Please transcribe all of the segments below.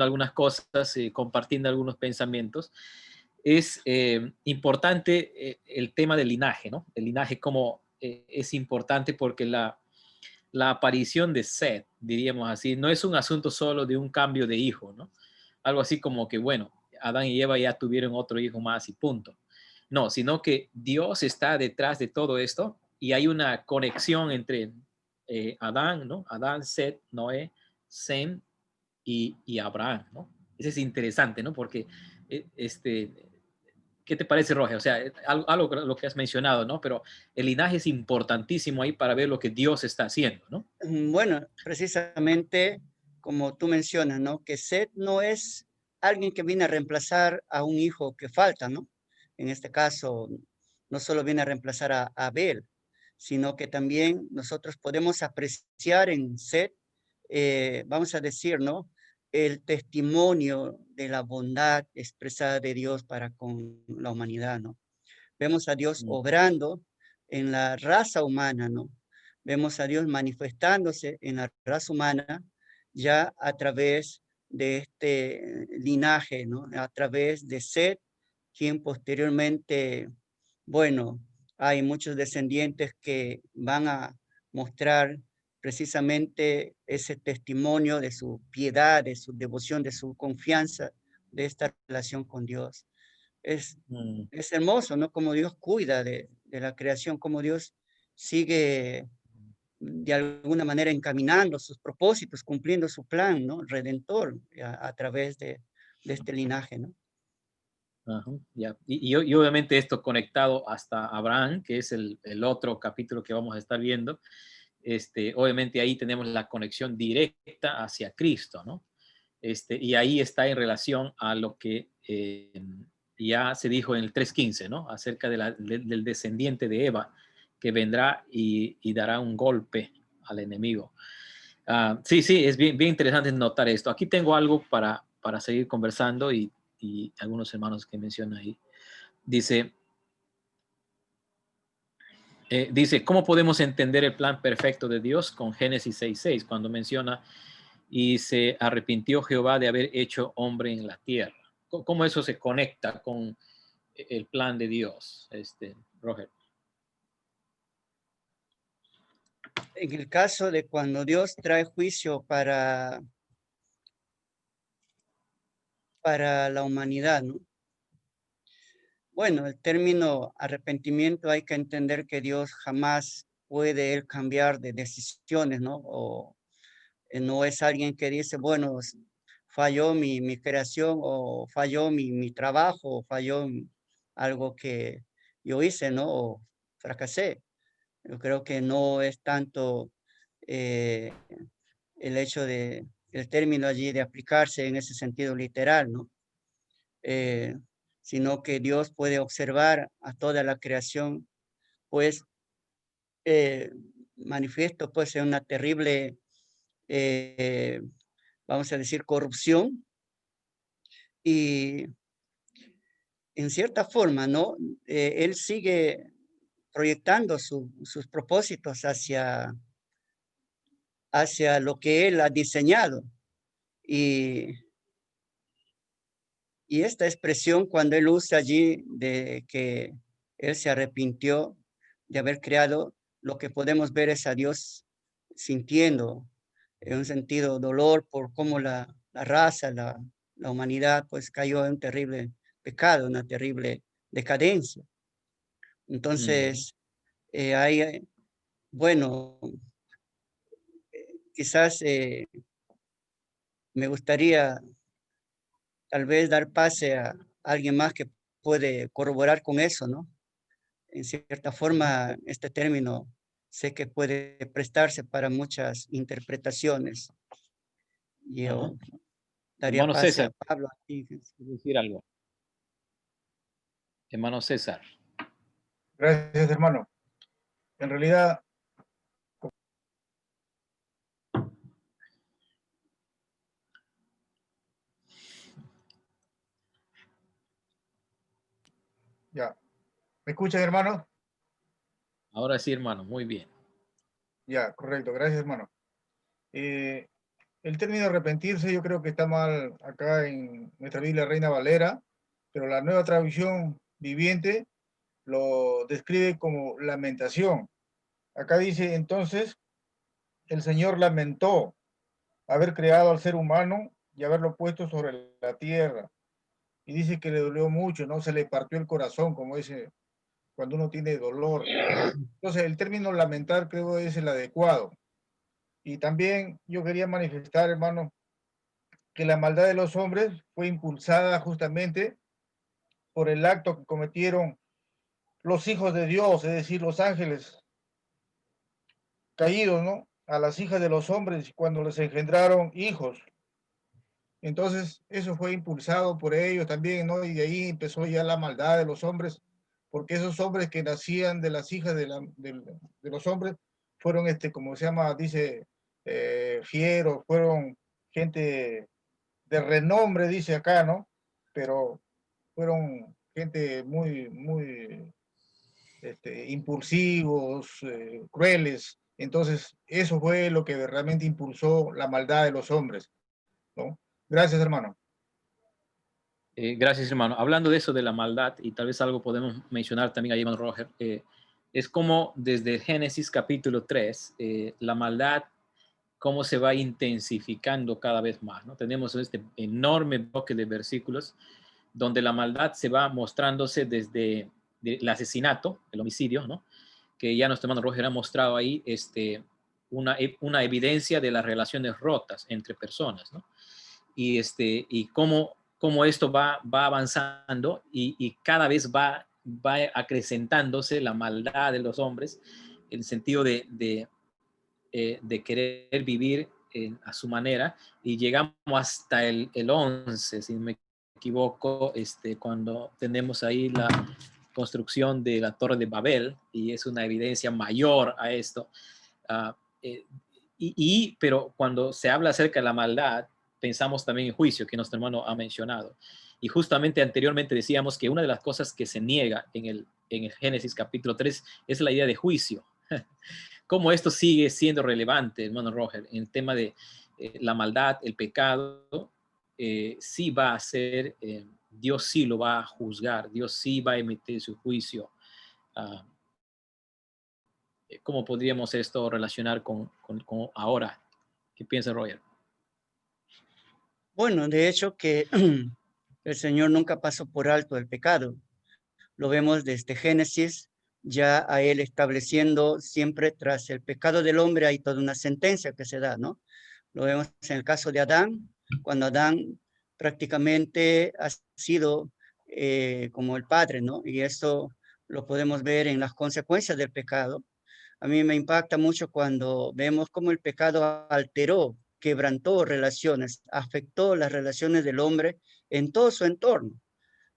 algunas cosas, compartiendo algunos pensamientos, es importante el tema del linaje, ¿no? El linaje como es importante porque la aparición de Seth, diríamos así, no es un asunto solo de un cambio de hijo, ¿no? Algo así como que, bueno, Adán y Eva ya tuvieron otro hijo más y punto. No, sino que Dios está detrás de todo esto y hay una conexión entre Adán, ¿no? Adán, Seth, Noé, Sem y Abraham, ¿no? Eso es interesante, ¿no? Porque, este, ¿qué te parece, Roger? O sea, algo lo que has mencionado, ¿no? Pero el linaje es importantísimo ahí para ver lo que Dios está haciendo, ¿no? Bueno, precisamente como tú mencionas, ¿no? Que Seth no es alguien que viene a reemplazar a un hijo que falta, ¿no? En este caso, no solo viene a reemplazar a Abel, sino que también nosotros podemos apreciar en Seth, vamos a decir, ¿no? El testimonio de la bondad expresada de Dios para con la humanidad, ¿no? Vemos a Dios Mm, obrando en la raza humana, ¿no? Vemos a Dios manifestándose en la raza humana ya a través de este linaje, ¿no? A través de Set, quien posteriormente, bueno, hay muchos descendientes que van a mostrar precisamente ese testimonio de su piedad, de su devoción, de su confianza, de esta relación con Dios. Es mm. es hermoso, ¿no? Cómo Dios cuida de la creación, cómo Dios sigue de alguna manera encaminando sus propósitos, cumpliendo su plan, ¿no? Redentor a través de este linaje, ¿no? Ajá, ya. Y obviamente esto conectado hasta Abraham, que es el otro capítulo que vamos a estar viendo, obviamente ahí tenemos la conexión directa hacia Cristo, ¿no? Y ahí está en relación a lo que ya se dijo en el 3:15, ¿no? Acerca del descendiente de Eva que vendrá y dará un golpe al enemigo. Sí, sí, es bien, bien interesante notar esto. Aquí tengo algo para seguir conversando y algunos hermanos que mencionan ahí. Dice, dice, ¿cómo podemos entender el plan perfecto de Dios con Génesis 6:6 cuando menciona y se arrepintió Jehová de haber hecho hombre en la tierra? ¿Cómo eso se conecta con el plan de Dios, Roger? En el caso de cuando Dios trae juicio para la humanidad, ¿no? Bueno, el término arrepentimiento hay que entender que Dios jamás puede él cambiar de decisiones, ¿no? O no es alguien que dice, bueno, falló mi creación o falló mi trabajo o falló algo que yo hice, ¿no? O fracasé. Yo creo que no es tanto eh, el hecho de el término allí de aplicarse en ese sentido literal, ¿no? Eh, sino que Dios puede observar a toda la creación, pues eh, manifiesto pues en una terrible, eh, vamos a decir, corrupción y en cierta forma, ¿no? Él sigue proyectando sus propósitos hacia lo que él ha diseñado. Y, y esta expresión, cuando él usa allí de que él se arrepintió de haber creado, lo que podemos ver es a Dios sintiendo en un sentido dolor por cómo la raza, la humanidad, pues cayó en un terrible pecado, una terrible decadencia. Ujú. Entonces, hay, bueno, quizás me gustaría tal vez dar pase a alguien más que puede corroborar con eso, ¿no? En cierta forma, este término sé que puede prestarse para muchas interpretaciones. Ajá. Yo daría Hermano pase a César, Pablo aquí. ¿quiere decir algo? Hermano César. Gracias, hermano. En realidad, ya. ¿Me escuchan, hermano? Ahora sí, hermano, muy bien. Ya, correcto. Gracias, hermano. Eh, el término arrepentirse yo creo que está mal acá en nuestra Biblia Reina Valera, pero la Nueva Traducción Viviente lo describe como lamentación. Acá dice entonces, el Señor lamentó haber creado al ser humano y haberlo puesto sobre la tierra. Y dice que le dolió mucho, ¿no? Se le partió el corazón, como dice, cuando uno tiene dolor. Entonces, el término lamentar creo es el adecuado. Y también yo quería manifestar, hermano, que la maldad de los hombres fue impulsada justamente por el acto que cometieron los hijos de Dios, es decir, los ángeles caídos, ¿no? A las hijas de los hombres cuando les engendraron hijos. Entonces, eso fue impulsado por ellos también, ¿no? Y de ahí empezó ya la maldad de los hombres, porque esos hombres que nacían de las hijas de los hombres fueron, como se llama, dice, fieros, fueron gente de renombre, dice acá, ¿no? Pero fueron gente muy impulsivos, crueles. Entonces, eso fue lo que realmente impulsó la maldad de los hombres, ¿no? Gracias, hermano. Gracias, hermano. Hablando de eso, de la maldad, y tal vez algo podemos mencionar también ahí, hermano Roger, es como desde Génesis capítulo 3, la maldad, cómo se va intensificando cada vez más, ¿no? Tenemos este enorme bloque de versículos donde la maldad se va mostrándose desde el asesinato, el homicidio, ¿no? Que ya nuestro hermano Roger ha mostrado ahí una evidencia de las relaciones rotas entre personas, ¿no? Y cómo esto va avanzando y cada vez va acrecentándose la maldad de los hombres, en el sentido de querer vivir a su manera, y llegamos hasta el 11, si no me equivoco, cuando tenemos ahí la construcción de la Torre de Babel, y es una evidencia mayor a esto. Uh, eh, pero cuando se habla acerca de la maldad, pensamos también en juicio, que nuestro hermano ha mencionado. Y justamente anteriormente decíamos que una de las cosas que se niega en el Génesis capítulo 3 es la idea de juicio. Cómo esto sigue siendo relevante, hermano Roger, en el tema de la maldad, el pecado, sí va a ser, Dios sí lo va a juzgar, Dios sí va a emitir su juicio. Uh, ¿Cómo podríamos esto relacionar con ahora? ¿Qué piensa Roger? Bueno, de hecho que el Señor nunca pasó por alto el pecado. Lo vemos desde Génesis, ya a Él estableciendo siempre tras el pecado del hombre hay toda una sentencia que se da, ¿no? Lo vemos en el caso de Adán, cuando Adán prácticamente ha sido como el padre, ¿no? Y eso lo podemos ver en las consecuencias del pecado. A mí me impacta mucho cuando vemos cómo el pecado alteró, quebrantó relaciones, afectó las relaciones del hombre en todo su entorno.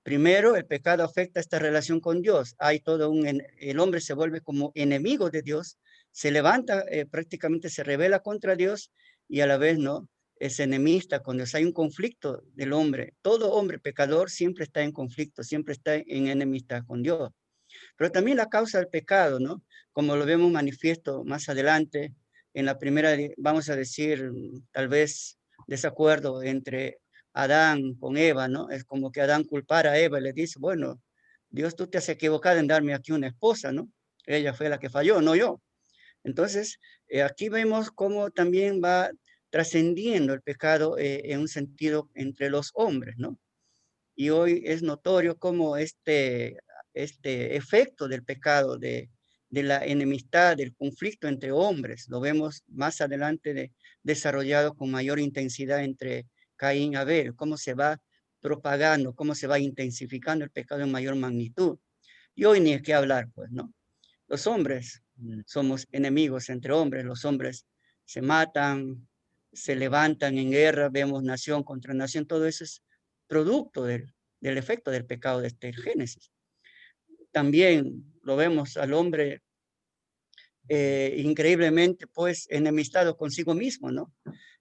Primero, el pecado afecta esta relación con Dios. Hay todo el hombre se vuelve como enemigo de Dios, se levanta, prácticamente se rebela contra Dios y a la vez, ¿no? Es enemista con Dios. Hay un conflicto del hombre. Todo hombre pecador siempre está en conflicto, siempre está en enemistad con Dios. Pero también la causa del pecado, ¿no? Como lo vemos manifiesto más adelante, en la primera, vamos a decir, tal vez desacuerdo entre Adán con Eva, ¿no? Es como que Adán culpara a Eva y le dice, bueno, Dios, tú te has equivocado en darme aquí una esposa, ¿no? Ella fue la que falló, no yo. Entonces, aquí vemos cómo también va trascendiendo el pecado en un sentido entre los hombres, ¿no? Y hoy es notorio cómo este efecto del pecado, de la enemistad, del conflicto entre hombres, lo vemos más adelante desarrollado con mayor intensidad entre Caín y Abel, cómo se va propagando, cómo se va intensificando el pecado en mayor magnitud. Y hoy ni es que hablar, pues, ¿no? Los hombres somos enemigos entre hombres, los hombres se matan, se levantan en guerra, vemos nación contra nación, todo eso es producto del efecto del pecado de este Génesis. También lo vemos al hombre increíblemente pues enemistado consigo mismo, ¿no?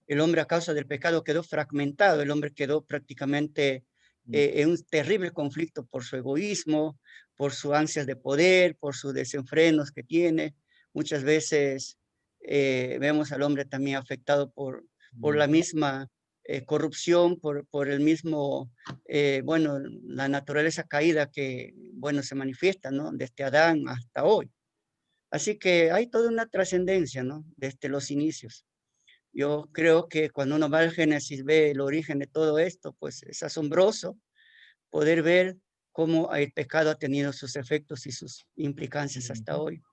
El hombre a causa del pecado quedó fragmentado, el hombre quedó prácticamente en un terrible conflicto por su egoísmo, por sus ansias de poder, por sus desenfrenos que tiene. Muchas veces vemos al hombre también afectado por por la misma corrupción, por el mismo, bueno, la naturaleza caída que, bueno, se manifiesta, ¿no? Desde Adán hasta hoy. Así que hay toda una trascendencia, ¿no? Desde los inicios. Yo creo que cuando uno va al Génesis, ve el origen de todo esto, pues es asombroso poder ver cómo el pecado ha tenido sus efectos y sus implicancias hasta hoy.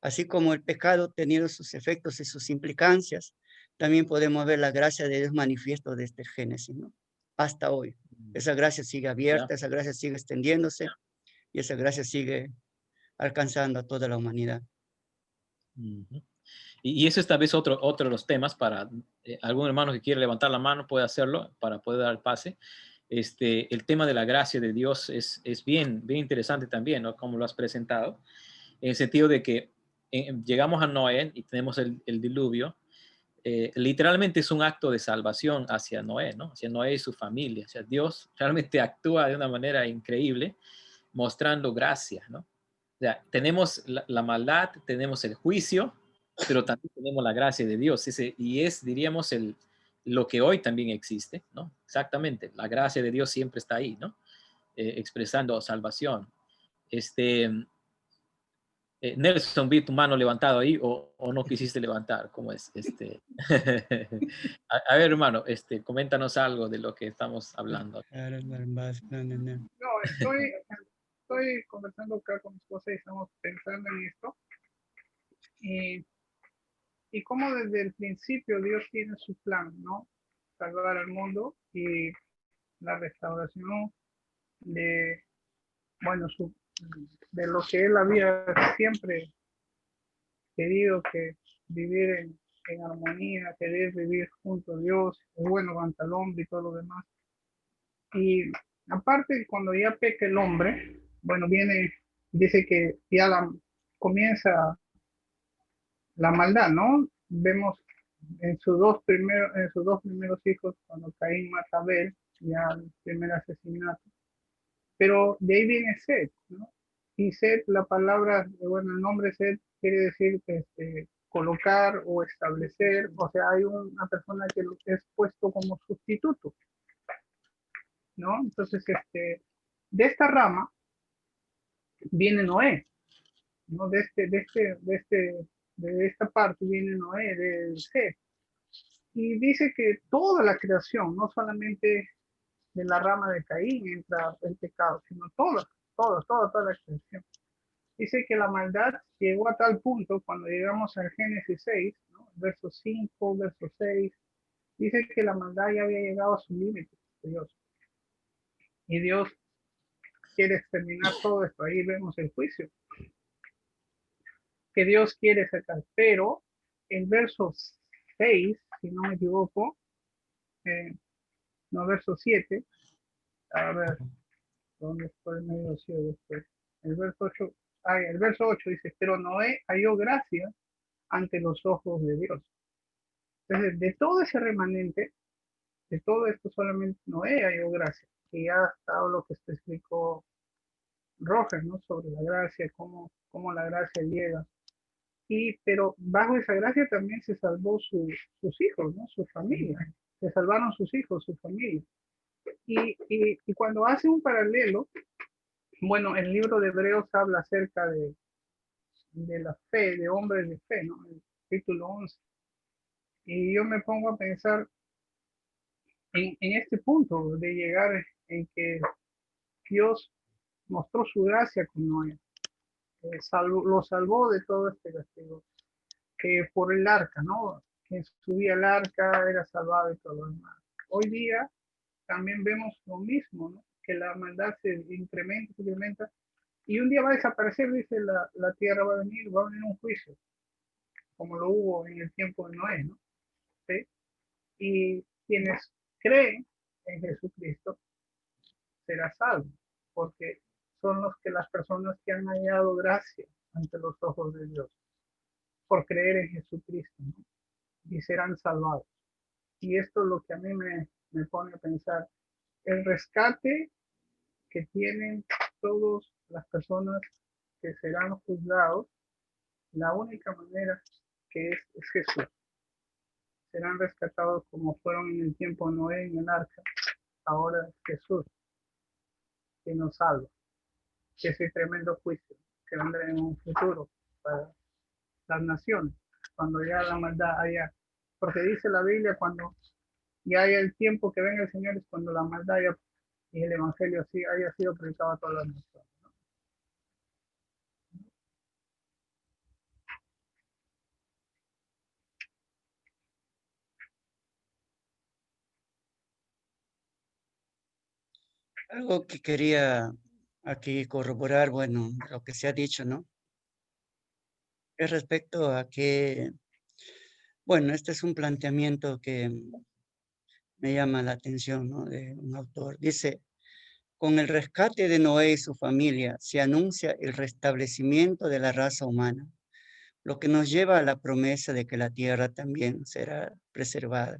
Así como el pecado ha tenido sus efectos y sus implicancias, también podemos ver la gracia de Dios manifiesto desde el Génesis, ¿no? Hasta hoy. Esa gracia sigue Ya. abierta, esa gracia sigue extendiéndose y esa gracia sigue alcanzando a toda la humanidad. Ujú. Y eso es tal vez otro de los temas para algún hermano que quiere levantar la mano puede hacerlo para poder dar el pase. El tema de la gracia de Dios es bien interesante también, ¿no? Como lo has presentado, en el sentido de que llegamos a Noé y tenemos el diluvio. Literalmente es un acto de salvación hacia Noé, ¿no? Hacia Noé y su familia. O sea, Dios realmente actúa de una manera increíble, mostrando gracia, ¿no? O sea, tenemos la maldad, tenemos el juicio, pero también tenemos la gracia de Dios. Y es, diríamos, lo que hoy también existe, ¿no? Exactamente, la gracia de Dios siempre está ahí, ¿no? Expresando salvación. Este, Nelson, vi tu mano levantado ahí o no quisiste levantar, ¿cómo es? A ver, hermano, coméntanos algo de lo que estamos hablando. No, estoy conversando acá con mi esposa y estamos pensando en esto. Y, y cómo desde el principio Dios tiene su plan, ¿no? Salvar al mundo y la restauración de, bueno, de lo que él había siempre querido, que vivir en armonía, querer vivir junto a Dios, es bueno ante el hombre y todo lo demás. Y aparte, cuando ya peca el hombre, bueno, dice que ya comienza la maldad, ¿no? Vemos en sus dos primeros hijos, cuando Caín mata a Abel, ya el primer asesinato. Pero de ahí viene Set, ¿no? Y Set, la palabra, bueno, el nombre Set quiere decir colocar o establecer, o sea, hay una persona que es puesto como sustituto, ¿no? Entonces, de esta rama viene Noé, ¿no? De esta parte viene Noé, del Set. Y dice que toda la creación, no solamente de la rama de Caín entra el pecado, sino toda la creación. Dice que la maldad llegó a tal punto cuando llegamos al Génesis 6, ¿no? Verso 5, verso 6, dice que la maldad ya había llegado a su límite, Dios. Y Dios quiere exterminar todo esto. Ahí vemos el juicio que Dios quiere sacar. Pero en verso 6, si no me equivoco, no, verso 7, a ver, ¿dónde fue el medio ciego después? El verso 8 dice, pero Noé halló gracia ante los ojos de Dios. Entonces, de todo ese remanente, de todo esto solamente Noé halló gracia. Y ya está lo que te explicó Roger, ¿no? Sobre la gracia, cómo la gracia llega. Pero bajo esa gracia también se salvó sus hijos, ¿no? Su familia. Se salvaron sus hijos, su familia. Y cuando hace un paralelo, bueno, el libro de Hebreos habla acerca de la fe, de hombres de fe, ¿no? El capítulo 11. Y yo me pongo a pensar en este punto de llegar en que Dios mostró su gracia con Noé, lo salvó de todo este castigo, que por el arca, ¿no? Quien subía al arca era salvado de todo el mal. Hoy día también vemos lo mismo, ¿no? Que la maldad se incrementa, y un día va a desaparecer, dice la tierra, va a venir un juicio, como lo hubo en el tiempo de Noé, ¿no? ¿Sí? Y quienes creen en Jesucristo será salvo, porque son las personas que han hallado gracia ante los ojos de Dios por creer en Jesucristo, ¿no? Y serán salvados. Y esto es lo que a mí me pone a pensar, el rescate que tienen todas las personas que serán juzgados, la única manera que es Jesús. serán rescatados como fueron en el tiempo de Noé en el arca. Ahora Jesús, que nos salva. Ese tremendo juicio que vendrá en un futuro para las naciones, cuando ya la maldad haya, porque dice la Biblia, cuando ya haya el tiempo que venga el Señor, es cuando la maldad haya, y el Evangelio así haya sido predicado a todas las naciones. Algo que quería aquí corroborar, bueno, lo que se ha dicho, ¿no? Es respecto a que, bueno, este es un planteamiento que me llama la atención, ¿no? De un autor. Dice, con el rescate de Noé y su familia se anuncia el restablecimiento de la raza humana, lo que nos lleva a la promesa de que la tierra también será preservada.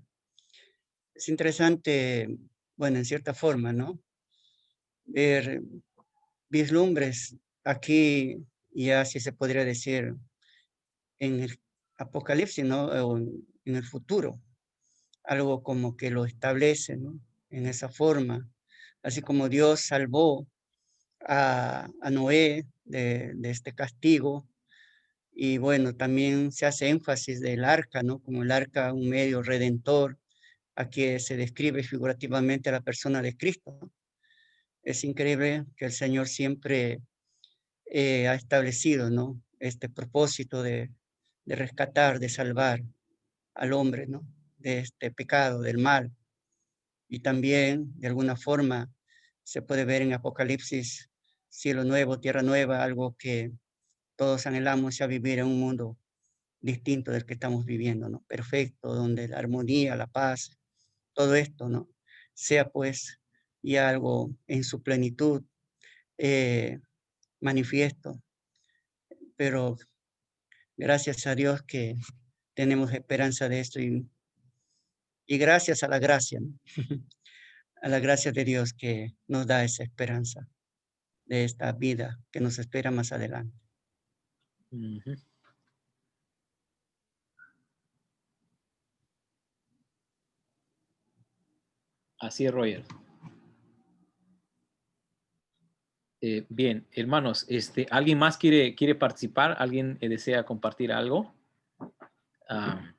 Es interesante, bueno, en cierta forma, ¿no? Ver vislumbres aquí, ya si se podría decir, en el Apocalipsis, ¿no? O en el futuro, algo como que lo establece, ¿no? En esa forma, así como Dios salvó a Noé de este castigo, y bueno, también se hace énfasis del arca, ¿no? Como el arca, un medio redentor, aquí se describe figurativamente a la persona de Cristo, ¿no? Es increíble que el Señor siempre ha establecido, ¿no? Este propósito de rescatar, de salvar al hombre, ¿no? De este pecado, del mal. Y también, de alguna forma, se puede ver en Apocalipsis, cielo nuevo, tierra nueva, algo que todos anhelamos ya vivir en un mundo distinto del que estamos viviendo, ¿no? Perfecto, donde la armonía, la paz, todo esto, ¿no? Sea pues ya algo en su plenitud manifiesto, pero gracias a Dios que tenemos esperanza de esto y gracias a la gracia, ¿no? A la gracia de Dios que nos da esa esperanza de esta vida que nos espera más adelante. Ujú. Así es, Roger. Bien, hermanos, ¿alguien más quiere participar? ¿Alguien desea compartir algo? Ah,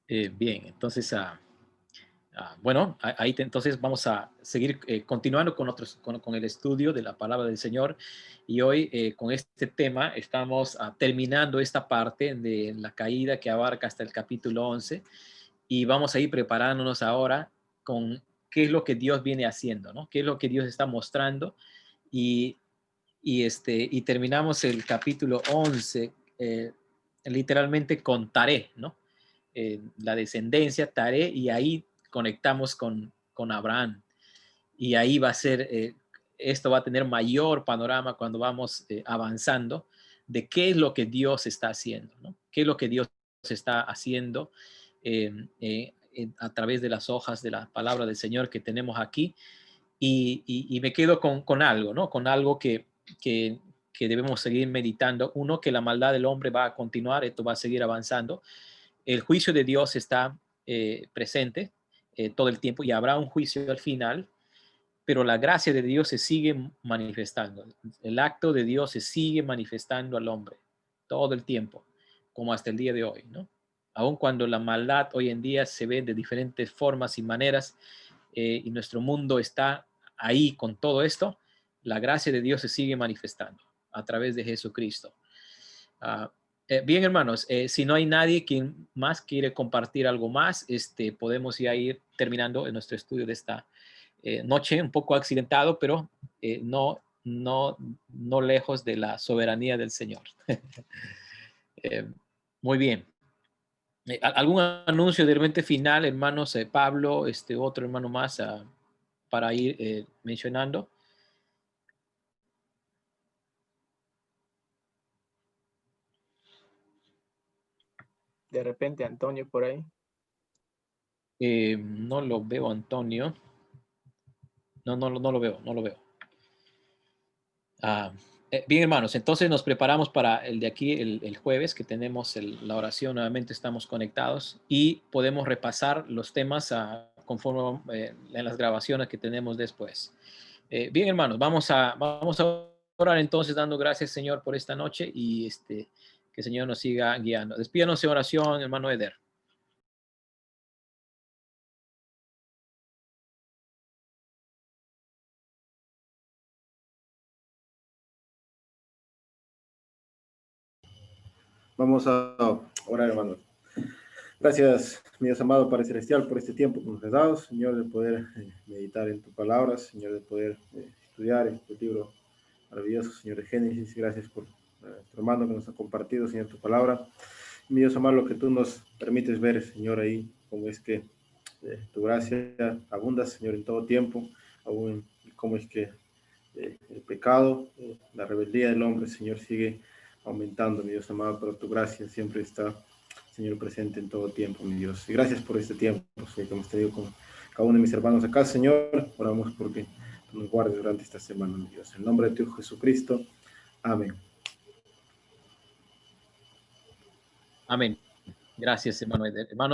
bien, entonces, bueno, entonces vamos a seguir continuando con el estudio de la palabra del Señor. Y hoy con este tema estamos terminando esta parte de la caída que abarca hasta el capítulo 11. Y vamos a ir preparándonos ahora con qué es lo que Dios viene haciendo, ¿no? Qué es lo que Dios está mostrando. Y, y terminamos el capítulo 11 literalmente con Taré, ¿no? La descendencia, Taré, y ahí conectamos con Abraham. Y ahí va a ser, esto va a tener mayor panorama cuando vamos avanzando de qué es lo que Dios está haciendo, ¿no? ¿Qué es lo que Dios está haciendo a través de las hojas de la palabra del Señor que tenemos aquí? Y me quedo con algo, ¿no? Con algo que, que debemos seguir meditando. Uno, que la maldad del hombre va a continuar, esto va a seguir avanzando. El juicio de Dios está presente todo el tiempo y habrá un juicio al final, pero la gracia de Dios se sigue manifestando. El acto de Dios se sigue manifestando al hombre todo el tiempo, como hasta el día de hoy, ¿no? Aun cuando la maldad hoy en día se ve de diferentes formas y maneras y nuestro mundo está ahí con todo esto, la gracia de Dios se sigue manifestando a través de Jesucristo. Uh, bien, hermanos, si no hay nadie quien más quiere compartir algo más, podemos ya ir terminando en nuestro estudio de esta noche, un poco accidentado, pero no lejos de la soberanía del Señor. Muy bien. ¿Algún anuncio de repente final, hermanos? Pablo, otro hermano más para ir mencionando. De repente, Antonio, por ahí. No lo veo, Antonio. No, no lo veo, no lo veo. Bien, hermanos, entonces nos preparamos para el de aquí, el jueves, que tenemos la oración, nuevamente estamos conectados y podemos repasar los temas conforme en las grabaciones que tenemos después. Bien, hermanos, vamos a orar entonces dando gracias, Señor, por esta noche y que el Señor nos siga guiando. Despídanos en oración, hermano Eder. Vamos a orar, hermanos. Gracias, mi Dios amado Padre Celestial, por este tiempo que nos has dado, Señor, de poder meditar en tu palabra, Señor, de poder estudiar este libro maravilloso, Señor, de Génesis. Gracias por tu hermano que nos ha compartido, Señor, tu palabra. Mi Dios amado, lo que tú nos permites ver, Señor, ahí, cómo es que tu gracia abunda, Señor, en todo tiempo, aún cómo es que el pecado, la rebeldía del hombre, Señor, sigue aumentando, mi Dios amado, pero tu gracia siempre está, Señor, presente en todo tiempo, mi Dios. Y gracias por este tiempo, Señor, que hemos tenido con cada uno de mis hermanos acá, Señor. Oramos porque tú nos guardes durante esta semana, mi Dios. En nombre de tu Hijo Jesucristo. Amén. Amén. Gracias, hermano Eder. Hermano